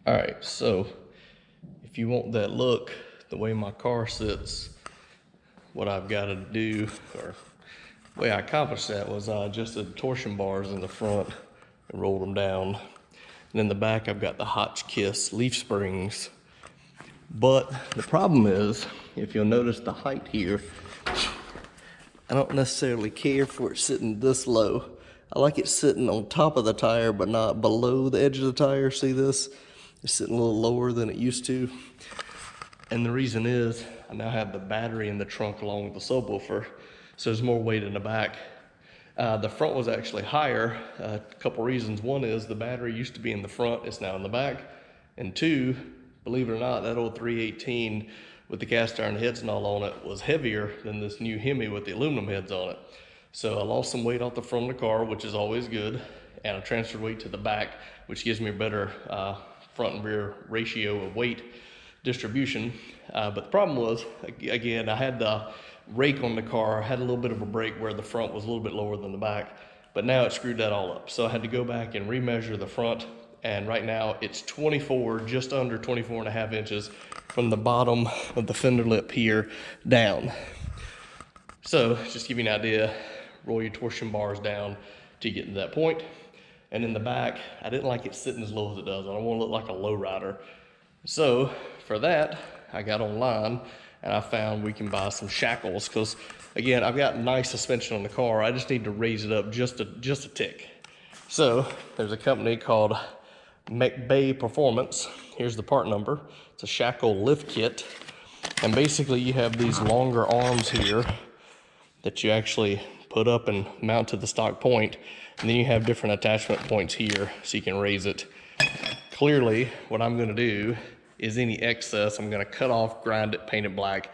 All right, so if you want that look, the way my car sits, what I've got to do, or the way I accomplished that was I adjusted torsion bars in the front and rolled them down. And in the back, I've got the Hotchkiss leaf springs. But the problem is, if you'll notice the height here, I don't necessarily care for it sitting this low. I like it sitting on top of the tire, but not below the edge of the tire. See this? It's sitting a little lower than it used to. And the reason is, I now have the battery in the trunk along with the subwoofer, so there's more weight in the back. The front was actually higher. A couple reasons. One is the battery used to be in the front, it's now in the back. And two, believe it or not, that old 318 with the cast iron heads and all on it was heavier than this new Hemi with the aluminum heads on it. So I lost some weight off the front of the car, which is always good, and I transferred weight to the back, which gives me a better front and rear ratio of weight distribution. But the problem was, again, I had the rake on the car, had a little bit of a break where the front was a little bit lower than the back, but now it screwed that all up. So I had to go back and remeasure the front, and right now it's 24, just under 24.5 inches from the bottom of the fender lip here down. So just to give you an idea, roll your torsion bars down to get to that point. And in the back, I didn't like it sitting as low as it does. I don't want to look like a low rider. So for that, I got online and I found we can buy some Shackles, because again, I've got nice suspension on the car. I just need to raise it up just a tick. So there's a company called McBay Performance. Here's the part number. It's a Shackle lift kit. And basically you have these longer arms here that you actually put up and mount to the stock point, and then you have different attachment points here so you can raise it. Clearly, what I'm gonna do is any excess, I'm gonna cut off, grind it, paint it black.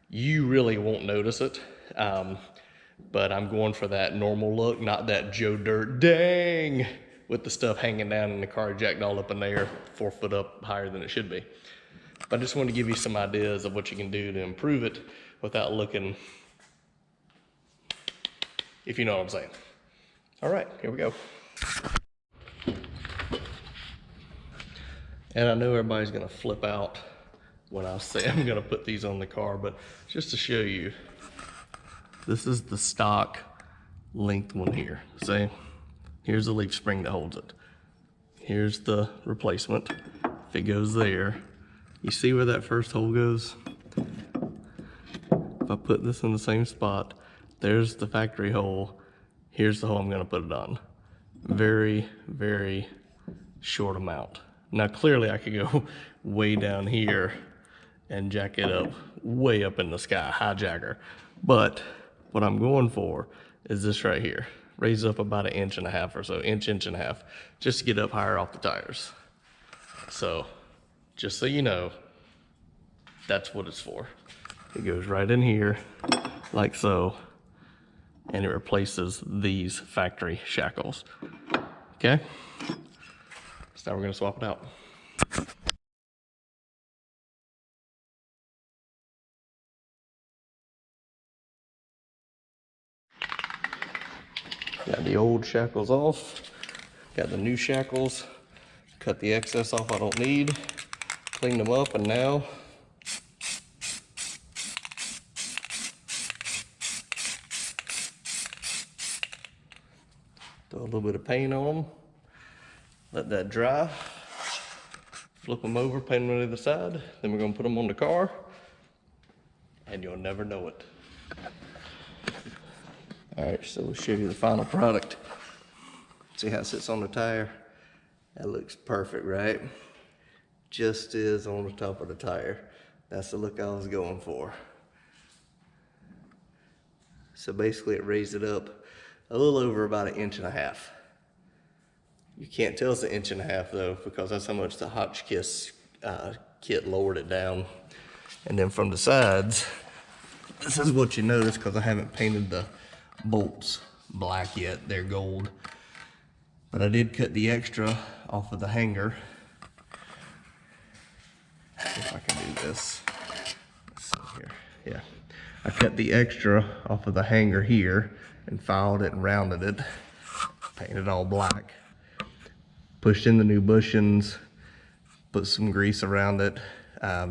You really won't notice it, but I'm going for that normal look, not that Joe Dirt, dang, with the stuff hanging down in the car, jacked all up in there, 4 foot up higher than it should be. But I just wanted to give you some ideas of what you can do to improve it without looking, if you know what I'm saying. All right, here we go. And I know everybody's gonna flip out when I say I'm gonna put these on the car, but just to show you, this is the stock length one here. See, here's the leaf spring that holds it. Here's the replacement. If it goes there, you see where that first hole goes? If I put this in the same spot, there's the factory hole. Here's the hole I'm gonna put it on. Very, very short amount. Now clearly I could go way down here and jack it up way up in the sky, hijacker. But what I'm going for is this right here. Raise up about 1.5 inches or so, inch and a half, just to get up higher off the tires. So just so you know, that's what it's for. It goes right in here, like so, and it replaces these factory Shackles. Okay? So now we're gonna swap it out. Got the old Shackles off, got the new Shackles, cut the excess off I don't need, clean them up, and now throw a little bit of paint on them, let that dry, flip them over, paint them on the other side, then we're gonna put them on the car, and you'll never know it. All right, so we'll show you the final product. See how it sits on the tire? That looks perfect, right? Just is on the top of the tire. That's the look I was going for. So basically it raised it up a little over about 1.5 inches. You can't tell it's 1.5 inches though, because that's how much the Hotchkiss kit lowered it down. And then from the sides, this is what you notice, because I haven't painted the bolts black yet, they're gold. But I did cut the extra off of the hanger. If I can do this. Let's see here. Yeah. I cut the extra off of the hanger here and filed it and rounded it. Painted all black. Pushed in the new bushings. put some grease around it,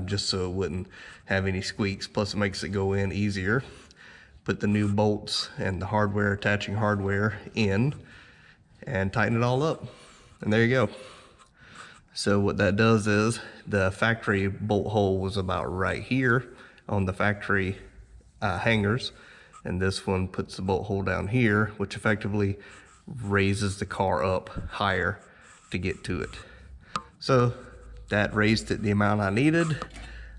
just so it wouldn't have any squeaks. Plus it makes it go in easier. Put the new bolts and the hardware, attaching hardware in, and tighten it all up. And there you go. So what that does is the factory bolt hole was about right here on the factory hangers, and this one puts the bolt hole down here, which effectively raises the car up higher to get to it. So that raised it the amount I needed.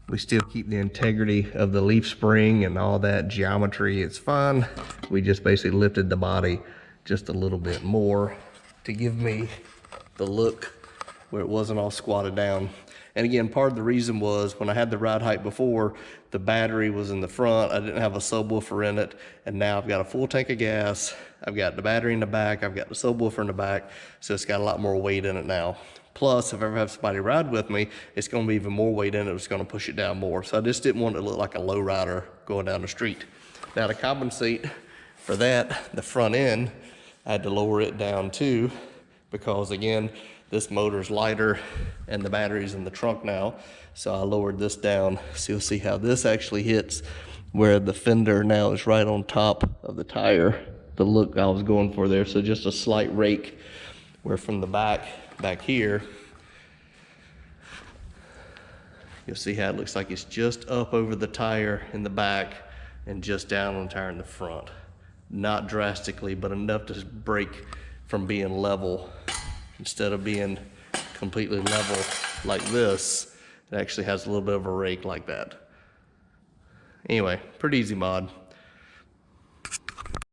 We still keep the integrity of the leaf spring and all that geometry. It's fine. We just basically lifted the body just a little bit more to give me the look where it wasn't all squatted down. And again, part of the reason was when I had the ride height before, the battery was in the front. I didn't have a subwoofer in it. And now I've got a full tank of gas. I've got the battery in the back. I've got the subwoofer in the back. So it's got a lot more weight in it now. Plus, if I ever have somebody ride with me, it's gonna be even more weight in it. It's gonna push it down more. So I just didn't want it to look like a low rider going down the street. Now to compensate for that, the front end, I had to lower it down too, because again, this motor's lighter and the battery's in the trunk now. So I lowered this down. So you'll see how this actually hits where the fender now is right on top of the tire. The look I was going for there. So just a slight rake, where from the back here, you'll see how it looks like it's just up over the tire in the back and just down on the tire in the front. Not drastically, but enough to break from being level. Instead of being completely level like this, it actually has a little bit of a rake like that. Anyway, pretty easy mod.